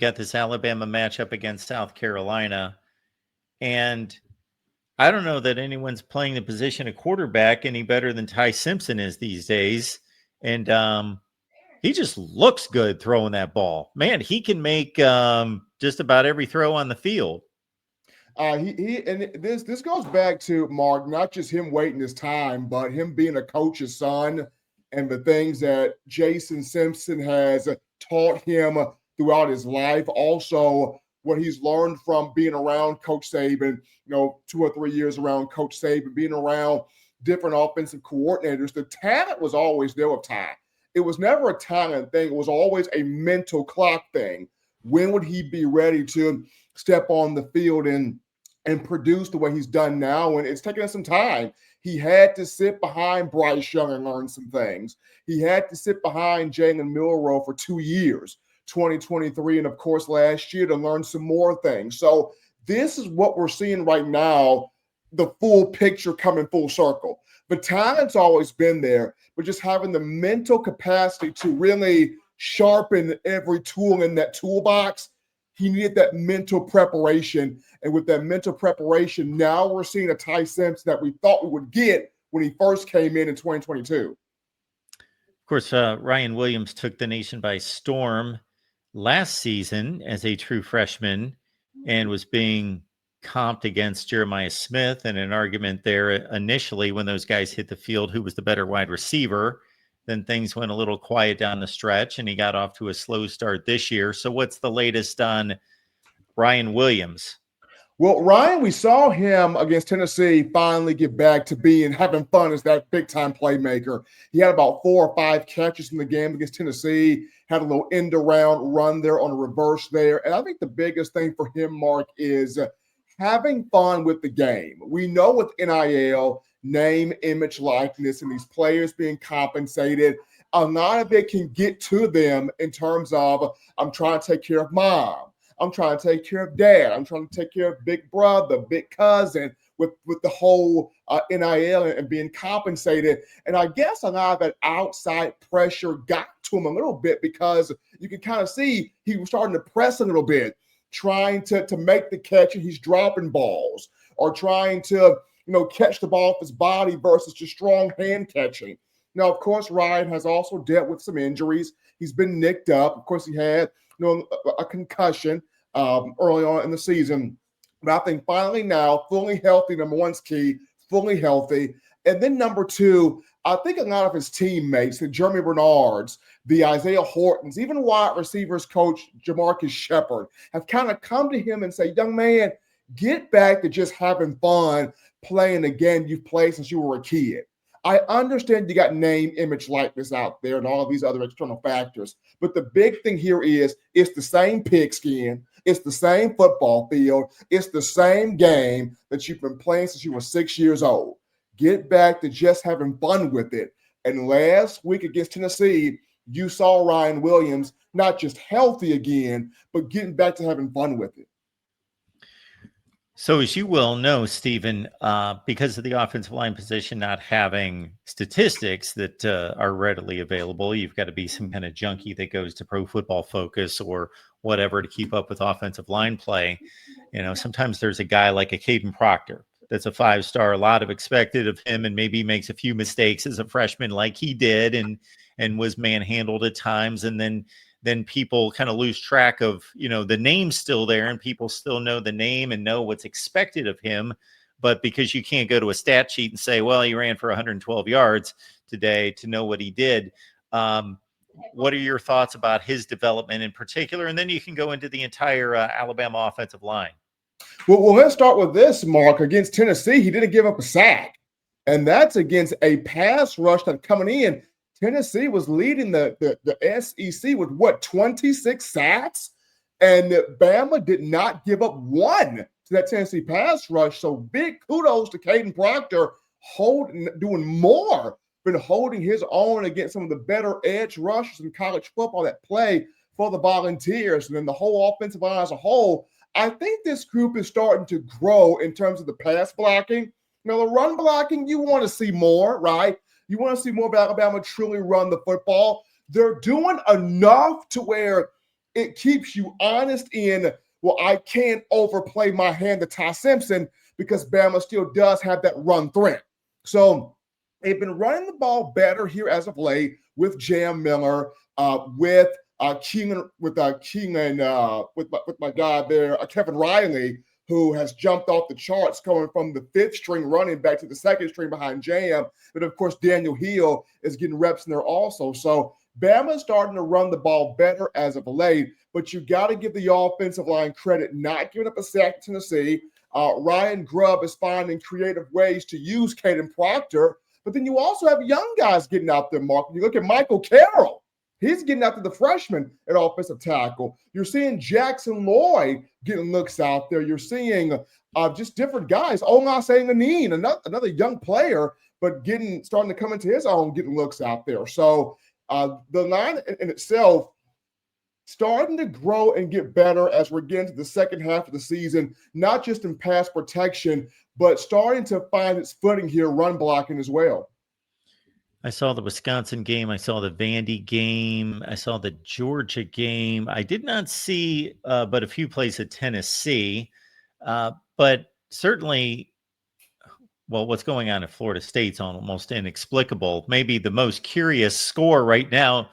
got this Alabama matchup against South Carolina. And I don't know that anyone's playing the position of quarterback any better than Ty Simpson is these days. And he just looks good throwing that ball. Man, he can make just about every throw on the field. And this goes back to Mark, not just him waiting his time, but him being a coach's son and the things that Jason Simpson has taught him throughout his life. Also, what he's learned from being around Coach Saban, 2 or 3 years around Coach Saban, being around different offensive coordinators. The talent was always there with Ty. It was never a talent thing. It was always a mental clock thing. When would he be ready to step on the field and produce the way he's done now? And it's taken us some time. He had to sit behind Bryce Young and learn some things. He had to sit behind Jalen Milroe for 2 years, 2023, and of course last year, to learn some more things. So this is what we're seeing right now, the full picture coming full circle. The talent's always been there, but just having the mental capacity to really sharpen every tool in that toolbox, he needed that mental preparation. And with that mental preparation, now we're seeing a Ty Simpson that we thought we would get when he first came in 2022. Of course, Ryan Williams took the nation by storm last season as a true freshman and was being comped against Jeremiah Smith in an argument there initially when those guys hit the field, who was the better wide receiver. Then things went a little quiet down the stretch, and he got off to a slow start this year. So what's the latest on Ryan Williams? Well, Ryan, we saw him against Tennessee finally get back to having fun as that big-time playmaker. He had about 4 or 5 catches in the game against Tennessee, had a little end-around run there on a reverse there. And I think the biggest thing for him, Mark, is having fun with the game. We know with NIL, name, image, likeness, and these players being compensated, a lot of it can get to them in terms of, I'm trying to take care of mom. I'm trying to take care of dad. I'm trying to take care of big brother, big cousin, with the whole NIL and being compensated. And I guess a lot of that outside pressure got to him a little bit, because you can kind of see he was starting to press a little bit, trying to make the catch, and he's dropping balls, or trying to catch the ball off his body versus just strong hand catching. Now, of course, Ryan has also dealt with some injuries. He's been nicked up. Of course, he had a concussion early on in the season. But I think finally now, fully healthy, number one's key, fully healthy. And then number two, I think a lot of his teammates, the Jeremy Bernards, the Isaiah Hortons, even wide receivers coach Jamarcus Shepard, have kind of come to him and say, young man, get back to just having fun playing the game you've played since you were a kid. I understand you got name, image, likeness out there and all of these other external factors. But the big thing here is it's the same pigskin. It's the same football field. It's the same game that you've been playing since you were 6 years old. Get back to just having fun with it. And last week against Tennessee, you saw Ryan Williams not just healthy again, but getting back to having fun with it. So as you well know, Stephen, because of the offensive line position not having statistics that are readily available, you've got to be some kind of junkie that goes to Pro Football Focus or whatever to keep up with offensive line play. Sometimes there's a guy like a Caden Proctor that's a 5-star, a lot of expected of him, and maybe makes a few mistakes as a freshman like he did and was manhandled at times. And then people kind of lose track of, the name's still there and people still know the name and know what's expected of him. But because you can't go to a stat sheet and say, well, he ran for 112 yards today to know what he did. What are your thoughts about his development in particular? And then you can go into the entire Alabama offensive line. Well, let's start with this, Mark. Against Tennessee, he didn't give up a sack. And that's against a pass rush that's coming in. Tennessee was leading the SEC with 26 sacks, and Bama did not give up one to that Tennessee pass rush. So big kudos to Caden Proctor doing more than holding his own against some of the better edge rushers in college football that play for the Volunteers. And then the whole offensive line as a whole, I think this group is starting to grow in terms of the pass blocking. The run blocking, you want to see more, right? You want to see more of Alabama truly run the football. They're doing enough to where it keeps you honest in, well, I can't overplay my hand to Ty Simpson because Bama still does have that run threat. So they've been running the ball better here as of late with Jam Miller, with Keenan, with my guy there, Kevin Riley, who has jumped off the charts coming from the fifth string running back to the second string behind Jam. But of course, Daniel Hill is getting reps in there also. So Bama's starting to run the ball better as of late, but you got to give the offensive line credit, not giving up a sack to Tennessee. Ryan Grubb is finding creative ways to use Caden Proctor, but then you also have young guys getting out there, Mark. You look at Michael Carroll. He's getting after the freshman at offensive tackle. You're seeing Jackson Lloyd getting looks out there. You're seeing just different guys. Olase Nanin, another young player, but starting to come into his own, getting looks out there. So the line in itself starting to grow and get better as we're getting to the second half of the season, not just in pass protection, but starting to find its footing here, run blocking as well. I saw the Wisconsin game. I saw the Vandy game. I saw the Georgia game. I did not see but a few plays at Tennessee. But certainly, well, what's going on at Florida State's almost inexplicable. Maybe the most curious score right now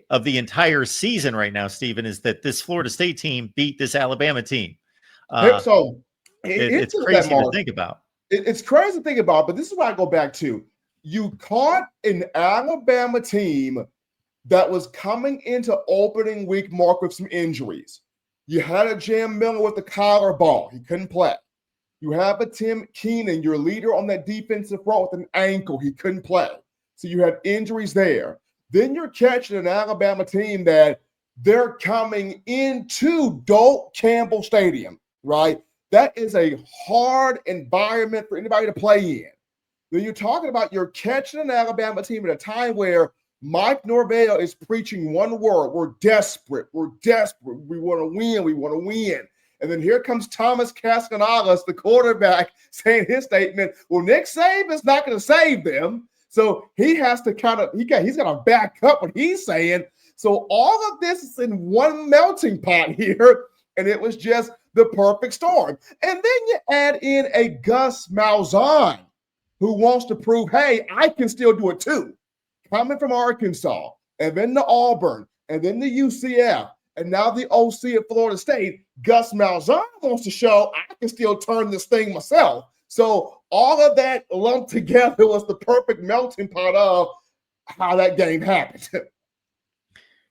of the entire season right now, Stephen, is that this Florida State team beat this Alabama team. It's crazy to think about. It's crazy to think about, but this is what I go back to. You caught an Alabama team that was coming into opening week, Mark, with some injuries. You had a Jam Miller with the collar ball. He couldn't play. You have a Tim Keenan, your leader on that defensive front, with an ankle. He couldn't play. So you had injuries there. Then you're catching an Alabama team that they're coming into Doak Campbell Stadium, right? That is a hard environment for anybody to play in. Then you're talking about you're catching an Alabama team at a time where Mike Norvell is preaching one word. We're desperate. We're desperate. We want to win. We want to win. And then here comes Thomas Castellanos, the quarterback, saying his statement, well, Nick Saban's not going to save them. So he has to he's going to back up what he's saying. So all of this is in one melting pot here, and it was just the perfect storm. And then you add in a Gus Malzahn, who wants to prove, hey, I can still do it too. Coming from Arkansas, and then the Auburn, and then the UCF, and now the OC at Florida State, Gus Malzahn wants to show I can still turn this thing myself. So all of that lumped together was the perfect melting pot of how that game happened.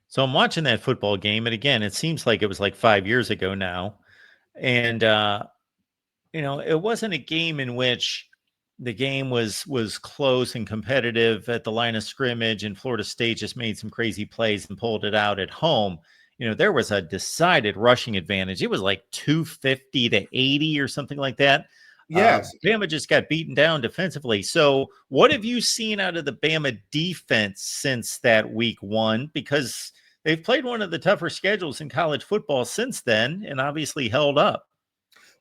So I'm watching that football game, and again, it seems like it was like 5 years ago now. And, it wasn't a game in which the game was close and competitive at the line of scrimmage, and Florida State just made some crazy plays and pulled it out at home. There was a decided rushing advantage. It was like 250 to 80 or something like that. Yes. Bama just got beaten down defensively. So what have you seen out of the Bama defense since that week one? Because they've played one of the tougher schedules in college football since then and obviously held up.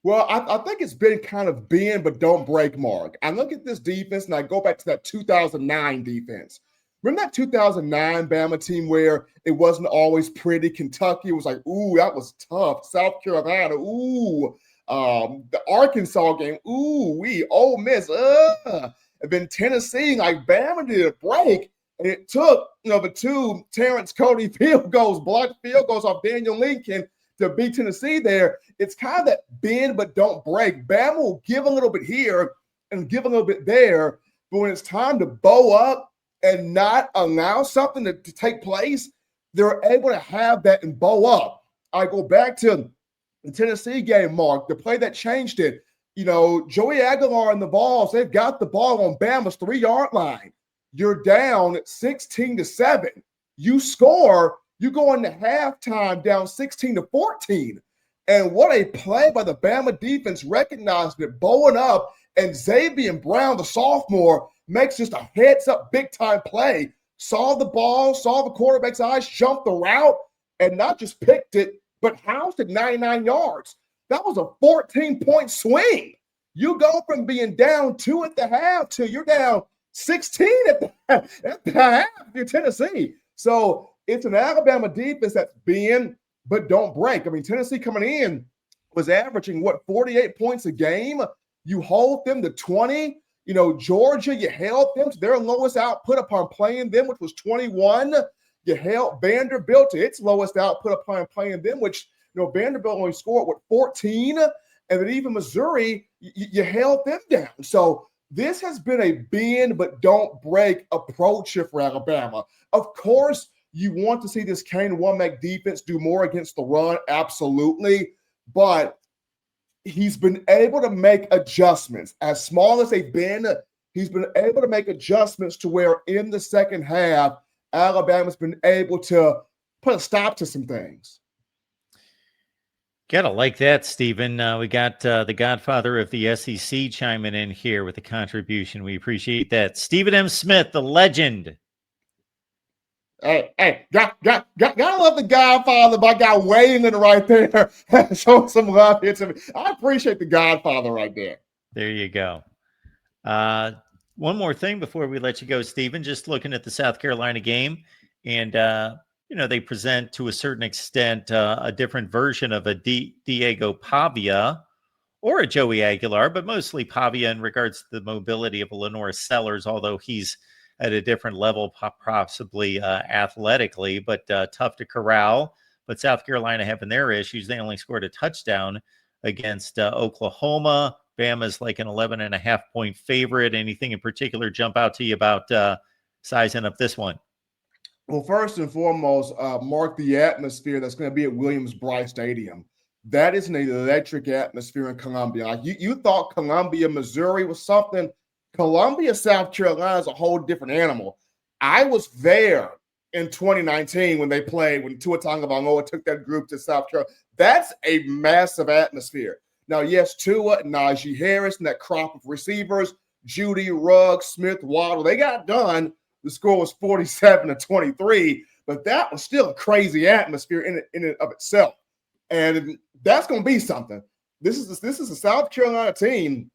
Well, I think it's been kind of bend but don't break, Mark. I look at this defense and I go back to that 2009 defense. Remember that 2009 Bama team where it wasn't always pretty? Kentucky was like, ooh, that was tough. South Carolina, ooh. The Arkansas game, ooh, Ole Miss, and then Tennessee, like Bama did a break, and it took, the two Terrence Cody field goals, blocked field goals off Daniel Lincoln to beat Tennessee there. It's kind of that bend but don't break. Bama will give a little bit here and give a little bit there, but when it's time to bow up and not allow something to take place, they're able to have that and bow up. I go back to the Tennessee game, Mark, the play that changed it. Joey Aguilar and the Vols, they've got the ball on Bama's 3-yard line. You're down 16-7. You score, you go into halftime down 16-14. And what a play by the Bama defense, recognizing it, bowing up, and Xavier Brown, the sophomore, makes just a heads-up big-time play. Saw the ball, saw the quarterback's eyes, jumped the route, and not just picked it, but housed at 99 yards. That was a 14-point swing. You go from being down 2 at the half to you're down 16 at the half. You're Tennessee. So it's an Alabama defense that's being but don't break. I mean, Tennessee coming in was averaging, what, 48 points a game? You hold them to 20. Georgia, you held them to their lowest output upon playing them, which was 21. You held Vanderbilt to its lowest output upon playing them, which, Vanderbilt only scored, 14? And then even Missouri, you held them down. So this has been a bend but don't break approach here for Alabama. Of course, you want to see this Kane Womack defense do more against the run, absolutely. But he's been able to make adjustments. As small as they've been, he's been able to make adjustments to where in the second half, Alabama's been able to put a stop to some things. Gotta like that, Stephen. We got the godfather of the SEC chiming in here with a contribution. We appreciate that. Stephen M. Smith, the legend. Hey, gotta love the Godfather, my guy weighing in right there. Show some love here to me. I appreciate the Godfather right there. There you go. One more thing before we let you go, Stephen. Just looking at the South Carolina game, and they present to a certain extent a different version of a Diego Pavia or a Joey Aguilar, but mostly Pavia in regards to the mobility of a Lenora Sellers, although he's at a different level, possibly athletically, but tough to corral. But South Carolina having their issues. They only scored a touchdown against Oklahoma. Bama's like an 11.5-point favorite. Anything in particular jump out to you about sizing up this one? Well, first and foremost, mark the atmosphere that's going to be at Williams-Brice Stadium. That is an electric atmosphere in Columbia. Like you thought Columbia, Missouri was something. Columbia, South Carolina is a whole different animal. I was there in 2019 when they played, when Tua Tagovailoa took that group to South Carolina. That's a massive atmosphere. Now, yes, Tua, Najee Harris, and that crop of receivers, Judy, Ruggs, Smith, Waddle, they got done. The score was 47-23, but that was still a crazy atmosphere in and of itself. And that's going to be something. This is a South Carolina team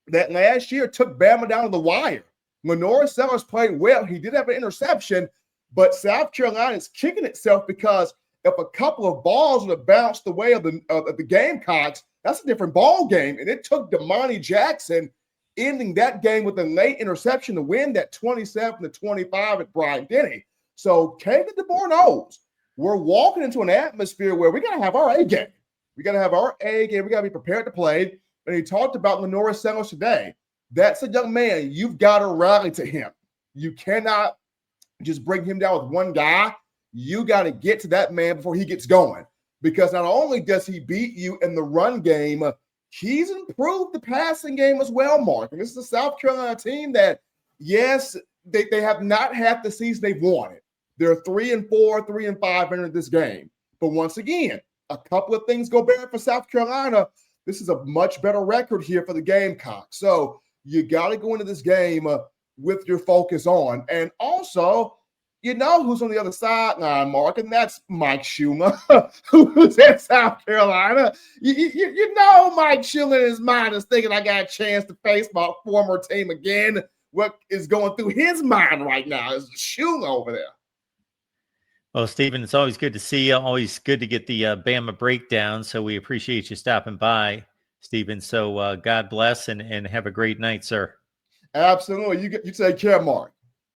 that last year took Bama down to the wire. Lenora Sellers played well. He did have an interception, but South Carolina is kicking itself because if a couple of balls would have bounced the way of the Gamecocks, that's a different ball game. And it took Damani Jackson ending that game with a late interception to win that 27-25 at Bryant-Denny. So Kevin DeBoer knows we're walking into an atmosphere where we got to have our A game. We got to have our A game. We got to be prepared to play. And he talked about Lenora Sellers today. That's a young man. You've got to rally to him. You cannot just bring him down with one guy. You got to get to that man before he gets going. Because not only does he beat you in the run game, he's improved the passing game as well, Mark. And this is a South Carolina team that, yes, they have not had the season they've wanted. They're 3-4, 3-5 entering this game. But once again, a couple of things go bad for South Carolina. This is a much better record here for the Gamecocks. So you got to go into this game with your focus on. And also, you know who's on the other sideline, Mark, and that's Mike Schumer, who's at South Carolina. You know Mike Schumer in his mind is thinking, I got a chance to face my former team again. What is going through his mind right now is Schumer over there. Well, Stephen, it's always good to see you. Always good to get the Bama breakdown. So we appreciate you stopping by, Stephen. So God bless and have a great night, sir. Absolutely. You take care, Mark.